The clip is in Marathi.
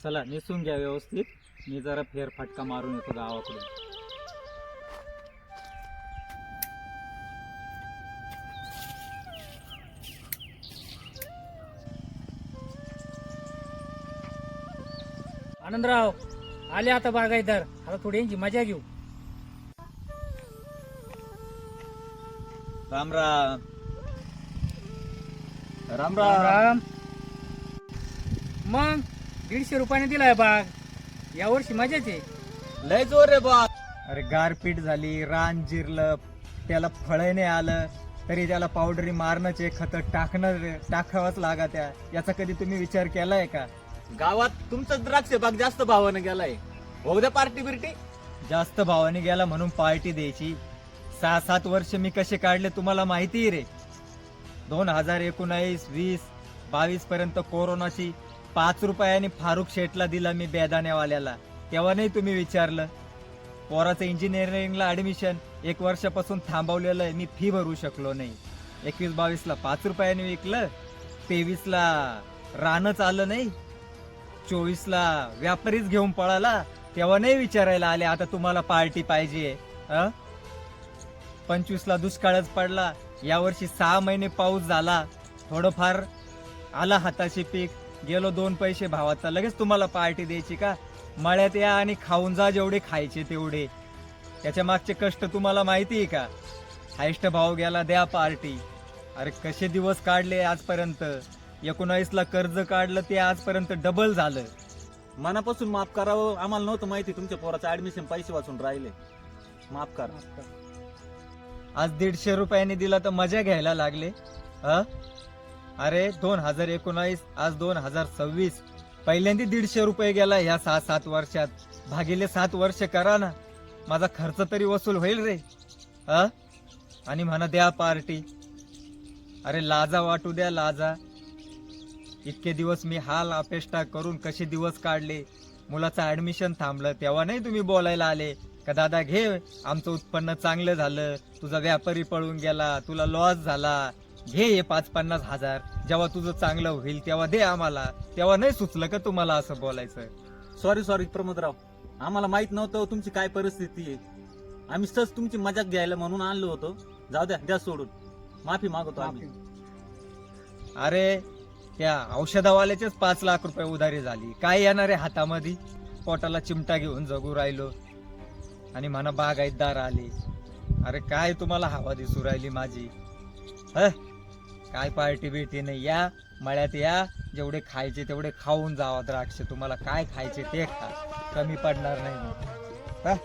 चला निसून घ्या व्यवस्थित. मी जरा फेरफटका मारून येतो गावाकडून. आनंदराव आले आता बागायतदार. आता थोडी यांची मजा घेऊ. राम राम. राम राम. राम. मग 150 रुपयाने दिलाय बाग. यावर्षी मजाच आहे. लय जोर रे बा. अरे गारपीट झाली, रान जिरलं, त्याला फळ नाही आलं तरी त्याला पावडरी मारण्याचे खत टाकावंच लागत. याचा कधी तुम्ही विचार केलाय का? गावात तुमचं द्राक्ष बाग जास्त भावाने गेलाय. होऊ द्या पार्टी बिर्टी. जास्त भावाने गेला म्हणून पार्टी द्यायची? 6-7 वर्ष मी कसे काढले तुम्हाला माहिती रे. 2019, 20, 22 पर्यंत कोरोनाची 5 रुपयाने फारुख शेठला दिला मी बेदाण्यावाल्याला. तेव्हा नाही तुम्ही विचारलं? पोराचं इंजिनिअरिंगला ऍडमिशन 1 वर्षापासून थांबवलेलं आहे. मी फी भरू शकलो नाही. 21-22ला 5 रुपयाने विकलं. 23ला रानच आलं नाही. 24ला व्यापारीच घेऊन पळाला. तेव्हा नाही विचारायला आले आता तुम्हाला पार्टी पाहिजे. 25ला दुष्काळच पडला. यावर्षी 6 महिने पाऊस झाला. थोडंफार आला हाताशी पीक. गेलो 2 पैसे भावाचा. लगेच तुम्हाला पार्टी द्यायची का? मळ्यात या आणि खाऊन जा जेवढे खायचे तेवढे. त्याच्या मागचे कष्ट तुम्हाला माहिती आहे का? हायस्ट भाव गेला, द्या पार्टी. अरे कसे दिवस काढले आजपर्यंत. 19ला कर्ज काढलं ते आजपर्यंत डबल झालं. मनापासून माफ करावं. आम्हाला नव्हतं माहिती तुमच्या पोराचं ऍडमिशन पैसे वाचून राहिले. माफ करा. आज 150 रुपयाने दिला तर मजा घ्यायला लागले. अरे 2019, आज 2026. पहिल्यांदा 150 रुपये गेला ह्या 6-7 वर्षात. भागिले 7 वर्ष करा ना. माझा खर्च तरी वसूल होईल रे. आणि म्हणा द्या पार्टी. अरे लाजा वाटू द्या, लाजा. इतके दिवस मी हाल अपेष्टा करून कसे दिवस काढले. मुलाचं ऍडमिशन थांबलं तेव्हा नाही तुम्ही बोलायला आले का दादा घे, आमचं उत्पन्न चांगलं झालं, तुझा व्यापारी पळून गेला, तुला लॉस झाला, घे हे 5-50 हजार. जेव्हा तुझं चांगलं होईल तेव्हा दे आम्हाला. तेव्हा नाही सुचलं का तुम्हाला असं बोलायचं? सॉरी प्रमोदराव. आम्हाला माहित नव्हतं तुमची काय परिस्थिती आहे. आम्ही सहज तुमची मजाक घ्यायला म्हणून आणलो होतो. जाऊ द्या सोडून. माफी मागवतो आम्ही. अरे त्या औषधावाल्याचेच 5 लाख रुपये उधारी झाली. काय येणार आहे हातामध्ये? पोटाला चिमटा घेऊन जगू राहिलो आणि म्हणा बागायतदार आले. अरे काय तुम्हाला हवा दिसू राहिली माझी? काय पार्टी बिर्टी नाही. या मळ्यात या, जेवढे खायचे तेवढे खाऊन जावा. द्राक्ष तुम्हाला काय खायचे ते खा, कमी पडणार नाही.